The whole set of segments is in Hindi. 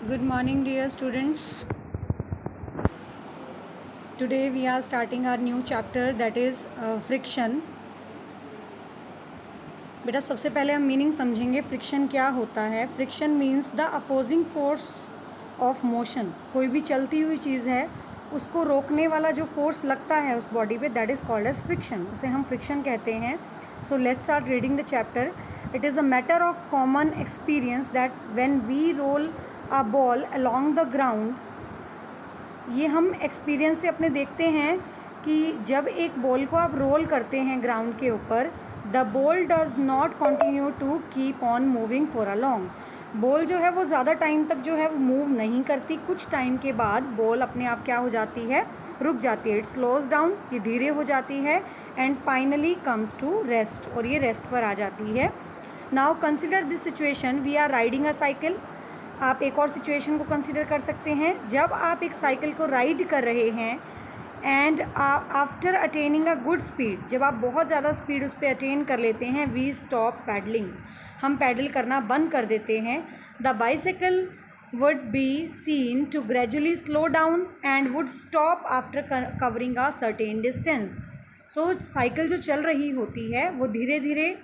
Good morning, dear students. Today we are starting our new chapter, that is friction. बेटा सबसे पहले हम मीनिंग समझेंगे फ्रिक्शन क्या होता है. Friction means the opposing force of motion. कोई भी चलती हुई चीज़ है उसको रोकने वाला जो फोर्स लगता है उस बॉडी पे, that is called as friction. उसे हम फ्रिक्शन कहते हैं. So let's start reading the chapter. It is a matter of common experience that when we roll a ball along the ground. ये हम एक्सपीरियंस से अपने देखते हैं कि जब एक बॉल को आप रोल करते हैं ग्राउंड के ऊपर, the ball does not continue to keep on moving for a long. Ball जो है वो ज़्यादा टाइम तक जो है वो मूव नहीं करती. कुछ टाइम के बाद बॉल अपने आप क्या हो जाती है, रुक जाती है. इट स्लोज डाउन, ये धीरे हो जाती है. And finally comes to rest, और ये रेस्ट पर आ जाती है. Now consider this situation. We are riding a cycle. आप एक और सिचुएशन को कंसिडर कर सकते हैं. जब आप एक साइकिल को राइड कर रहे हैं and after attaining a good speed, जब आप बहुत ज़्यादा स्पीड उस पर अटेन कर लेते हैं, वी स्टॉप पैडलिंग. हम पैडल करना बंद कर देते हैं. The bicycle would be seen to gradually slow down and would stop after covering a certain distance. So cycle जो चल रही होती है वो धीरे धीरे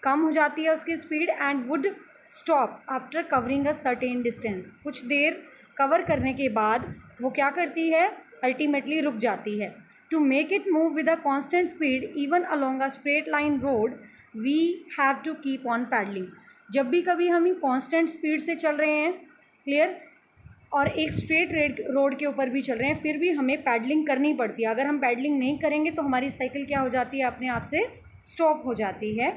कम हो जाती है उसकी speed and would stop after covering a certain distance. कुछ देर कवर करने के बाद वो क्या करती है, अल्टीमेटली रुक जाती है. To make it move with a constant speed even along a straight line road, we have to keep on pedalling. जब भी कभी हम कॉन्स्टेंट स्पीड से चल रहे हैं, क्लियर, और एक स्ट्रेट रोड के ऊपर भी चल रहे हैं, फिर भी हमें पैडलिंग करनी पड़ती है. अगर हम पैडलिंग नहीं करेंगे तो हमारी साइकिल क्या हो जाती है, अपने आप से स्टॉप हो जाती है.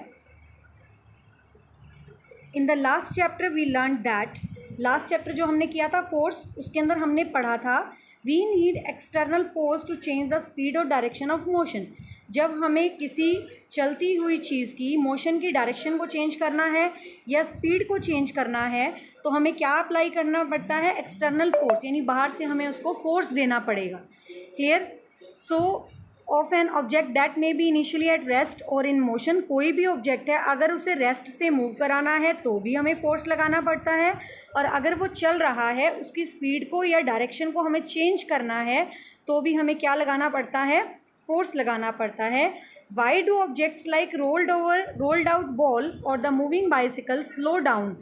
In the last chapter we learn that, last chapter जो हमने किया था फोर्स, उसके अंदर हमने पढ़ा था we need external force to change the speed और डायरेक्शन ऑफ मोशन. जब हमें किसी चलती हुई चीज़ की मोशन की डायरेक्शन को चेंज करना है या स्पीड को चेंज करना है तो हमें क्या अप्लाई करना पड़ता है, एक्सटर्नल फोर्स, यानी बाहर से हमें उसको फोर्स देना पड़ेगा. Clear. So of an object that may be initially at rest और इन मोशन. कोई भी ऑब्जेक्ट है, अगर उसे रेस्ट से मूव कराना है तो भी हमें फोर्स लगाना पड़ता है, और अगर वो चल रहा है उसकी स्पीड को या डायरेक्शन को हमें चेंज करना है तो भी हमें क्या लगाना पड़ता है, फोर्स लगाना पड़ता है. Why do objects like rolled out ball or the moving bicycle slow down.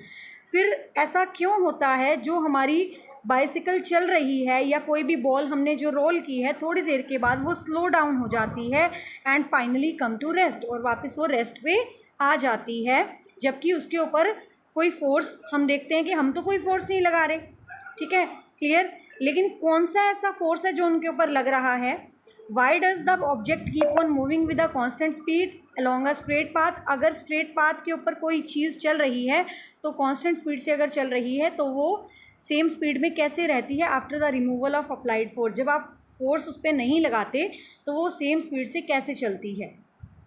फिर ऐसा क्यों होता है, जो हमारी बाइसिकल चल रही है या कोई भी बॉल हमने जो रोल की है, थोड़ी देर के बाद वो स्लो डाउन हो जाती है and finally come to rest, और वापस वो रेस्ट पे आ जाती है, जबकि उसके ऊपर कोई फोर्स, हम देखते हैं कि हम तो कोई फोर्स नहीं लगा रहे, ठीक है, क्लियर. लेकिन कौन सा ऐसा फोर्स है जो उनके ऊपर लग रहा है. Why does the object keep on moving with a constant speed along a straight path. अगर स्ट्रेट पाथ के ऊपर कोई चीज़ चल रही है तो कॉन्स्टेंट स्पीड से अगर चल रही है तो वो सेम स्पीड में कैसे रहती है after the removal of applied force. जब आप फोर्स उस पर नहीं लगाते तो वो सेम स्पीड से कैसे चलती है,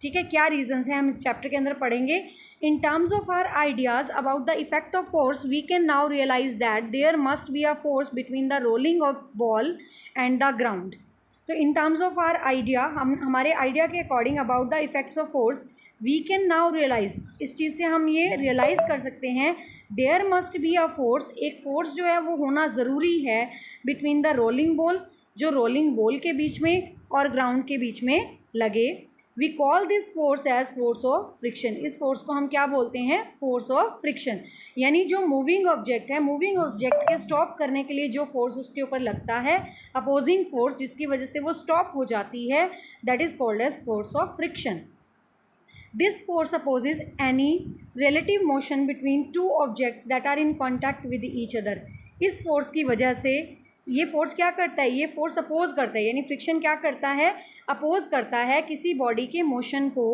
ठीक है. क्या रीजंस हैं हम इस चैप्टर के अंदर पढ़ेंगे. In terms of our ideas about the effect of force we can now realize that there must be a force between the rolling of ball and the ground. तो in terms of our idea, हम हमारे आइडिया के according about the effects of force, we can now realize, इस चीज़ से हम ये रियलाइज़ कर सकते हैं, there must be a force, एक फोर्स जो है वो होना ज़रूरी है बिटवीन द रोलिंग बॉल, जो रोलिंग बॉल के बीच में और ग्राउंड के बीच में लगे. We call this force as force of friction. इस फोर्स को हम क्या बोलते हैं, फोर्स ऑफ फ्रिक्शन. यानी जो मूविंग ऑब्जेक्ट है, मूविंग ऑब्जेक्ट के स्टॉप करने के लिए जो फोर्स उसके ऊपर लगता है, अपोजिंग फोर्स, जिसकी वजह से वो स्टॉप हो जाती है, that is called as force of friction. This force opposes any relative motion between two objects that are in contact with each other. इस फोर्स की वजह से ये फोर्स क्या करता है, ये फोर्स अपोज करता है, यानी फ्रिक्शन क्या करता है, अपोज करता है किसी बॉडी के मोशन को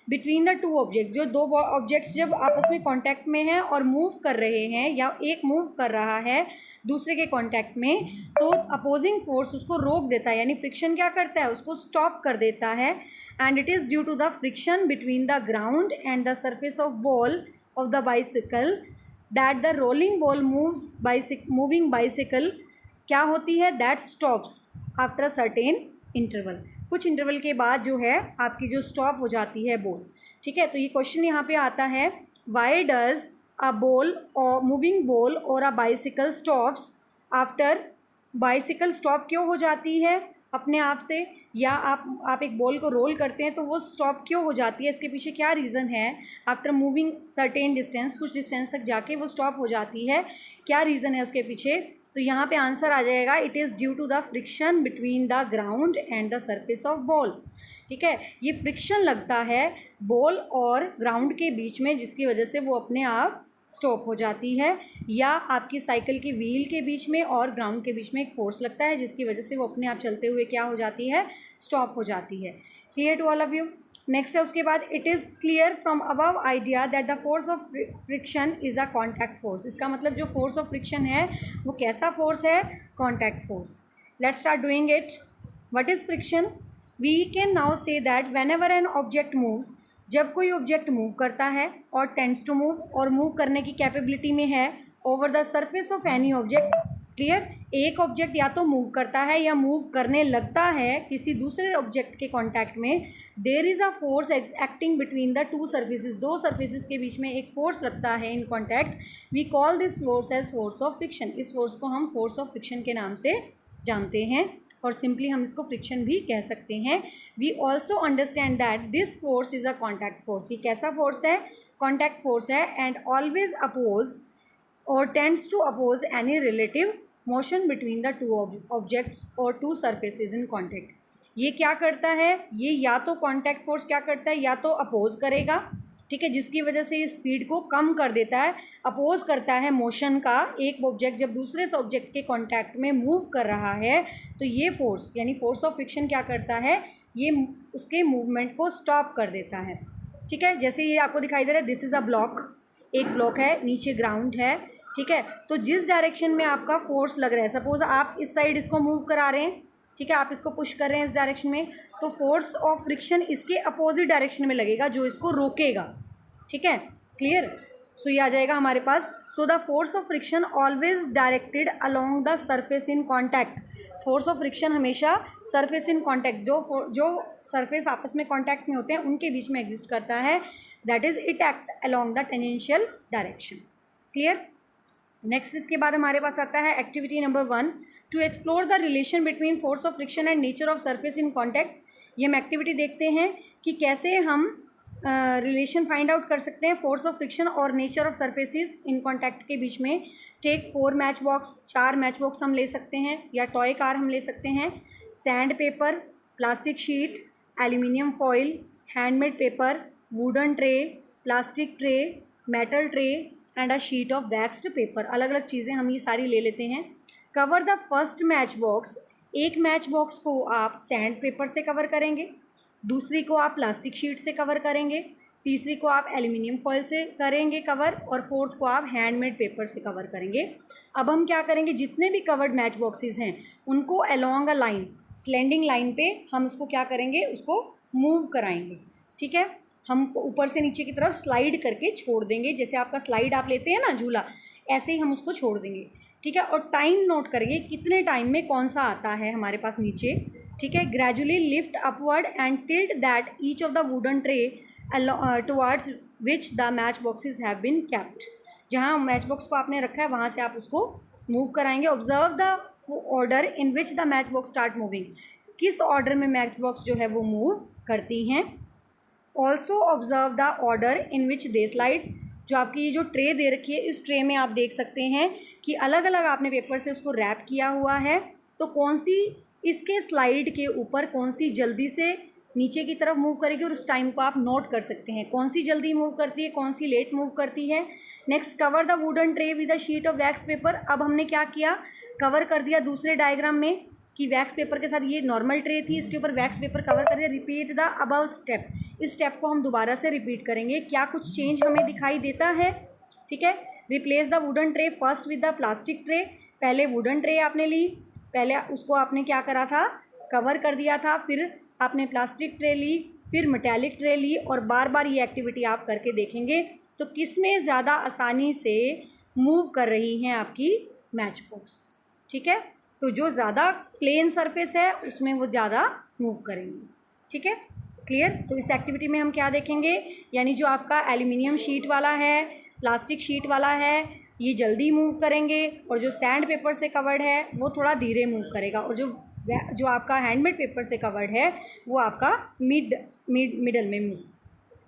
बिटवीन द टू ऑब्जेक्ट. जो दो ऑब्जेक्ट्स जब आपस में कांटेक्ट में हैं और मूव कर रहे हैं, या एक मूव कर रहा है दूसरे के कांटेक्ट में, तो अपोजिंग फोर्स उसको रोक देता है, यानी फ्रिक्शन क्या करता है, उसको स्टॉप कर देता है. And it is due to the friction between the ground and the surface of ball of the bicycle that the rolling ball moving bicycle क्या होती है, that stops after a certain interval. कुछ इंटरवल के बाद जो है आपकी जो स्टॉप हो जाती है बॉल, ठीक है. तो ये क्वेश्चन यहाँ पे आता है, why does a ball or moving ball or a bicycle stops after, bicycle stop क्यों हो जाती है अपने आप से, या आप एक बॉल को रोल करते हैं तो वो स्टॉप क्यों हो जाती है, इसके पीछे क्या रीज़न है। आफ्टर मूविंग सर्टेन डिस्टेंस, कुछ डिस्टेंस तक जाके वो स्टॉप हो जाती है, क्या रीज़न है उसके पीछे। तो यहाँ पे आंसर आ जाएगा, it is due to the friction between the ground and the surface of ball. ठीक है, ये फ्रिक्शन लगता है बॉल और ग्राउंड के बीच में, जिसकी वजह से वो अपने आप स्टॉप हो जाती है, या आपकी साइकिल के व्हील के बीच में और ग्राउंड के बीच में एक फोर्स लगता है जिसकी वजह से वो अपने आप चलते हुए क्या हो जाती है, स्टॉप हो जाती है। Clear to all of you. Next है उसके बाद, it is clear from above idea that the force of friction is a contact force. इसका मतलब जो फोर्स ऑफ फ्रिक्शन है वो कैसा फोर्स है, contact force. Let's start doing it. What is friction? We can now say that whenever an object moves, जब कोई ऑब्जेक्ट मूव करता है और टेंड्स टू मूव, और मूव करने की कैपेबिलिटी में है over the surface of any object. Clear, एक ऑब्जेक्ट या तो मूव करता है या मूव करने लगता है किसी दूसरे ऑब्जेक्ट के कांटेक्ट में, there is a force acting between the two surfaces, दो सर्फेसिस के बीच में एक फोर्स लगता है in contact. We call this force as force of friction. इस फोर्स को हम फोर्स ऑफ फ्रिक्शन के नाम से जानते हैं, और सिंपली हम इसको फ्रिक्शन भी कह सकते हैं। We also understand that this force is a contact force. ये कैसा फोर्स है, कॉन्टैक्ट फोर्स है, and always oppose or tends to oppose any relative motion between the two objects or two surfaces in contact. ये क्या करता है, ये या तो कॉन्टैक्ट फोर्स क्या करता है, या तो अपोज करेगा, ठीक है, जिसकी वजह से ये स्पीड को कम कर देता है, अपोज करता है मोशन का। एक ऑब्जेक्ट जब दूसरे ऑब्जेक्ट के कांटेक्ट में मूव कर रहा है तो ये फोर्स यानी फोर्स ऑफ फ्रिक्शन क्या करता है, ये उसके मूवमेंट को स्टॉप कर देता है। ठीक है, जैसे ये आपको दिखाई दे रहा है, दिस इज़ अ ब्लॉक, एक ब्लॉक है, नीचे ग्राउंड है। ठीक है, तो जिस डायरेक्शन में आपका फोर्स लग रहा है, सपोज आप इस साइड इसको मूव करा रहे हैं, ठीक है, आप इसको पुश कर रहे हैं इस डायरेक्शन में, तो फोर्स ऑफ फ्रिक्शन इसके अपोजिट डायरेक्शन में लगेगा जो इसको रोकेगा। ठीक है, क्लियर। सो ये आ जाएगा हमारे पास, so the force of friction always directed along the surface in contact. Force of friction हमेशा सरफेस इन कॉन्टैक्ट, जो सरफेस आपस में कॉन्टैक्ट में होते हैं उनके बीच में एग्जिस्ट करता है, that is it act along the tangential direction. Clear. Next इसके बाद हमारे पास आता है activity number 1, to explore the relation between force of friction and nature of surface in contact. ये हम एक्टिविटी देखते हैं कि कैसे हम रिलेशन फाइंड आउट कर सकते हैं फोर्स ऑफ फ्रिक्शन और nature of surfaces in contact के बीच में। Take 4 match box, 4 match box हम ले सकते हैं, या टॉय कार हम ले सकते हैं, sand paper, plastic sheet, aluminium foil, handmade paper, wooden tray, plastic tray, metal tray and a sheet of vaxxed paper. अलग अलग चीज़ें हम ये सारी ले लेते हैं। Cover the first match box, एक मैच बॉक्स को आप सैंड पेपर से कवर करेंगे, दूसरी को आप प्लास्टिक शीट से कवर करेंगे, तीसरी को आप एल्यूमिनियम फॉइल से करेंगे कवर, और फोर्थ को आप हैंडमेड पेपर से कवर करेंगे। अब हम क्या करेंगे, जितने भी कवर्ड मैच बॉक्सेस हैं उनको along a line, slanting line पे हम उसको क्या करेंगे, उसको मूव कराएंगे। ठीक है, हम ऊपर से नीचे की तरफ स्लाइड करके छोड़ देंगे, जैसे आपका स्लाइड आप लेते हैं ना झूला, ऐसे ही हम उसको छोड़ देंगे। ठीक है, और टाइम नोट करेंगे कितने टाइम में कौन सा आता है हमारे पास नीचे। ठीक है, gradually lift upward and tilt that each of the wooden tray towards which the match boxes have been kept. जहाँ मैच बॉक्स को आपने रखा है वहाँ से आप उसको मूव कराएंगे। Observe the order in which the match box start moving, किस ऑर्डर में मैच बॉक्स जो है वो मूव करती हैं। Also observe the order in which they slide, जो आपकी ये जो ट्रे दे रखी है, इस ट्रे में आप देख सकते हैं कि अलग अलग आपने पेपर से उसको रैप किया हुआ है, तो कौन सी इसके स्लाइड के ऊपर कौन सी जल्दी से नीचे की तरफ मूव करेगी, और उस टाइम को आप नोट कर सकते हैं, कौन सी जल्दी मूव करती है, कौन सी लेट मूव करती है। Next, cover the wooden tray with a sheet of wax paper. अब हमने क्या किया, कवर कर दिया दूसरे डायग्राम में कि वैक्स पेपर के साथ, ये नॉर्मल ट्रे थी, इसके ऊपर वैक्स पेपर कवर कर दिया। रिपीट द अबव स्टेप, इस स्टेप को हम दोबारा से रिपीट करेंगे। क्या कुछ चेंज हमें दिखाई देता है। ठीक है, replace the wooden tray first with the plastic tray. पहले वुडन ट्रे आपने ली, पहले उसको आपने क्या करा था, कवर कर दिया था, फिर आपने प्लास्टिक ट्रे ली, फिर मेटालिक ट्रे ली, और बार बार ये एक्टिविटी आप करके देखेंगे तो किस में ज़्यादा आसानी से मूव कर रही हैं आपकी मैच बॉक्स। ठीक है, तो जो ज़्यादा प्लेन सरफेस है उसमें वो ज़्यादा मूव करेंगी। ठीक है, क्लियर। तो इस एक्टिविटी में हम क्या देखेंगे, यानी जो आपका एल्यूमिनियम शीट वाला है प्लास्टिक शीट वाला है ये जल्दी मूव करेंगे, और जो सैंड पेपर से कवर्ड है वो थोड़ा धीरे मूव करेगा, और जो आपका हैंडमेड पेपर से कवर्ड है वो आपका मिडल में मूव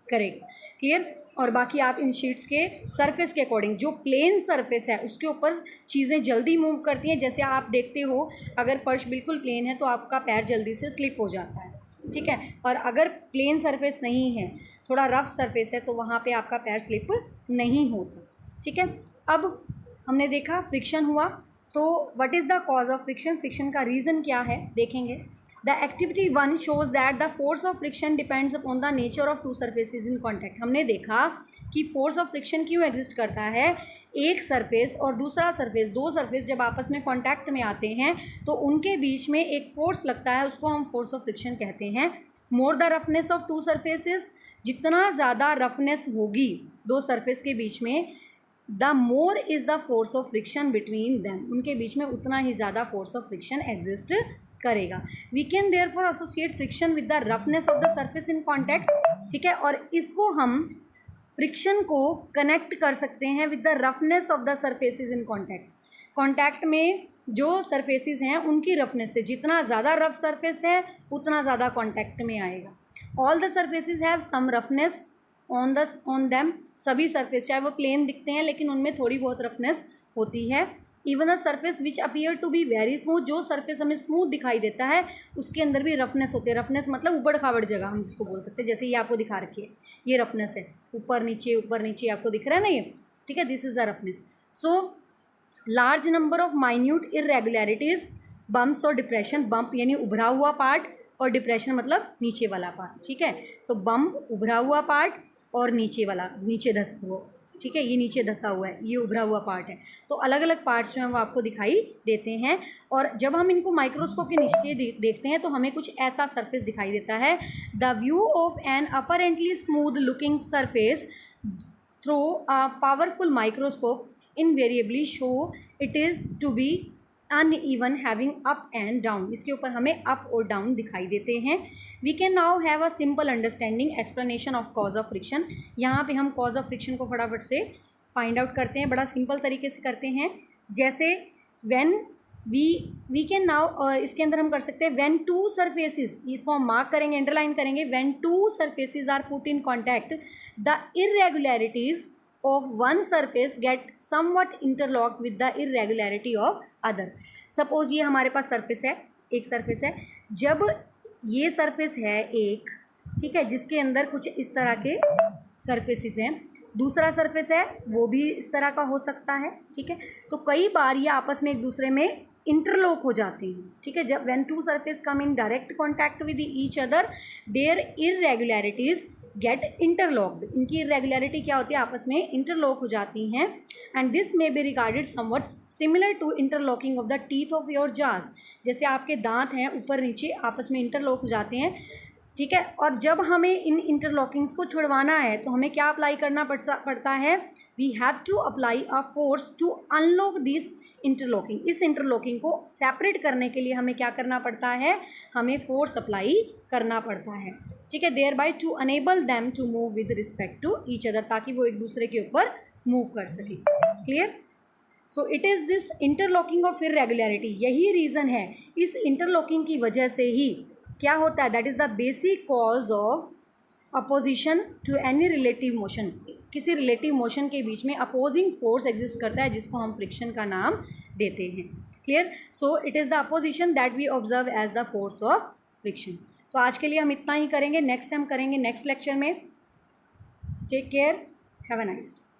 करेगा। क्लियर। और बाकी आप इन शीट्स के सरफेस के अकॉर्डिंग, जो प्लेन सरफेस है उसके ऊपर चीज़ें जल्दी मूव करती हैं। जैसे आप देखते हो अगर फर्श बिल्कुल प्लेन है तो आपका पैर जल्दी से स्लिप हो जाता है, ठीक है। और अगर प्लेन सरफेस नहीं है, थोड़ा रफ सरफेस है, तो वहाँ पे आपका पैर स्लिप नहीं होता, ठीक है। अब हमने देखा फ्रिक्शन हुआ, तो what is the cause of friction, friction का रीज़न क्या है देखेंगे। The activity 1 shows that the force of friction depends upon the nature of two surfaces in contact. हमने देखा कि फोर्स ऑफ फ्रिक्शन क्यों एग्जिस्ट करता है, एक सरफेस और दूसरा सरफेस, दो सरफेस जब आपस में कॉन्टैक्ट में आते हैं तो उनके बीच में एक फोर्स लगता है, उसको हम फोर्स ऑफ फ्रिक्शन कहते हैं। More the roughness of two surfaces, जितना ज़्यादा रफनेस होगी दो सरफेस के बीच में, the more is the force of friction between them, उनके बीच में उतना ही ज़्यादा फोर्स ऑफ फ्रिक्शन एग्जिस्ट करेगा। We can therefore associate friction with the roughness of the surface in contact, ठीक है। और इसको हम फ्रिक्शन को कनेक्ट कर सकते हैं with the roughness of the surfaces in contact. Contact में जो सरफेसेस हैं उनकी रफनेस से, जितना ज़्यादा रफ सरफेस है उतना ज़्यादा कॉन्टैक्ट में आएगा। All the surfaces have some roughness on them, सभी सरफेस चाहे वो प्लेन दिखते हैं लेकिन उनमें थोड़ी बहुत रफनेस होती है। Even a surface which appear to be very smooth, जो सरफेस हमें स्मूथ दिखाई देता है उसके अंदर भी रफनेस होती है। रफनेस मतलब उबड़ खाबड़ जगह हम जिसको बोल सकते हैं, जैसे ये आपको दिखा रखी है, ये रफनेस है, ऊपर नीचे आपको दिख रहा है ना ये, ठीक है, this is a roughness. So large number of minute irregularities, bumps और डिप्रेशन, बम्प यानी उभरा हुआ पार्ट और डिप्रेशन मतलब नीचे वाला पार्ट, ठीक है। तो बम्प उभरा हुआ पार्ट और नीचे वाला, नीचे धस वो, ठीक है, ये नीचे धसा हुआ है, ये उभरा हुआ पार्ट है। तो अलग अलग पार्ट्स जो हैं वो आपको दिखाई देते हैं, और जब हम इनको माइक्रोस्कोप के नीचे देखते हैं तो हमें कुछ ऐसा सरफेस दिखाई देता है। The view of an apparently smooth looking surface through a powerful microscope invariably show it is to be uneven having up and down, इसके ऊपर हमें अप और डाउन दिखाई देते हैं। We can now have a simple understanding explanation of cause of friction. यहाँ पे हम कॉज ऑफ फ्रिक्शन को फटाफट से फाइंड आउट करते हैं, बड़ा सिंपल तरीके से करते हैं। जैसे व्हेन वी कैन नाउ, इसके अंदर हम कर सकते हैं व्हेन टू सरफेसेस, इसको हम मार्क करेंगे, अंडरलाइन करेंगे, when two surfaces are put in contact the irregularities of one surface get somewhat interlocked with the irregularity of other। Suppose ये हमारे पास सरफेस है, एक सरफेस है, जब ये सरफेस है एक, ठीक है, जिसके अंदर कुछ इस तरह के सरफेसेस हैं, दूसरा सरफेस है वो भी इस तरह का हो सकता है, ठीक है। तो कई बार ये आपस में एक दूसरे में इंटरलॉक हो जाते हैं, ठीक है। जब when two surface come in direct contact with each other their irregularities get interlocked, इनकी इरेगुलरिटी क्या होती है, आपस में इंटरलॉक हो जाती हैं। And this may be regarded somewhat similar to interlocking of the teeth of your jaws, जैसे आपके दांत हैं ऊपर नीचे आपस में इंटरलॉक हो जाते हैं, ठीक है। और जब हमें इन इंटरलॉकिंग्स को छुड़वाना है तो हमें क्या अप्लाई करना पड़ता है, we have to apply a force to unlock this interlocking. इस इंटरलॉकिंग को सेपरेट करने के लिए हमें क्या करना पड़ता है, हमें फोर्स अप्लाई करना पड़ता है, ठीक है, thereby to enable them to move with respect to each other, ताकि वो एक दूसरे के ऊपर मूव कर सके। Clear. So it is this interlocking of irregularity, यही रीज़न है, इस इंटरलॉकिंग की वजह से ही क्या होता है, that is the basic cause of opposition to any relative motion. किसी रिलेटिव मोशन के बीच में अपोजिंग फोर्स एग्जिस्ट करता है जिसको हम फ्रिक्शन का नाम देते हैं। Clear. So it is the opposition that we observe as the force of friction. तो आज के लिए हम इतना ही करेंगे, नेक्स्ट टाइम करेंगे नेक्स्ट लेक्चर में। Take care, have a nice day.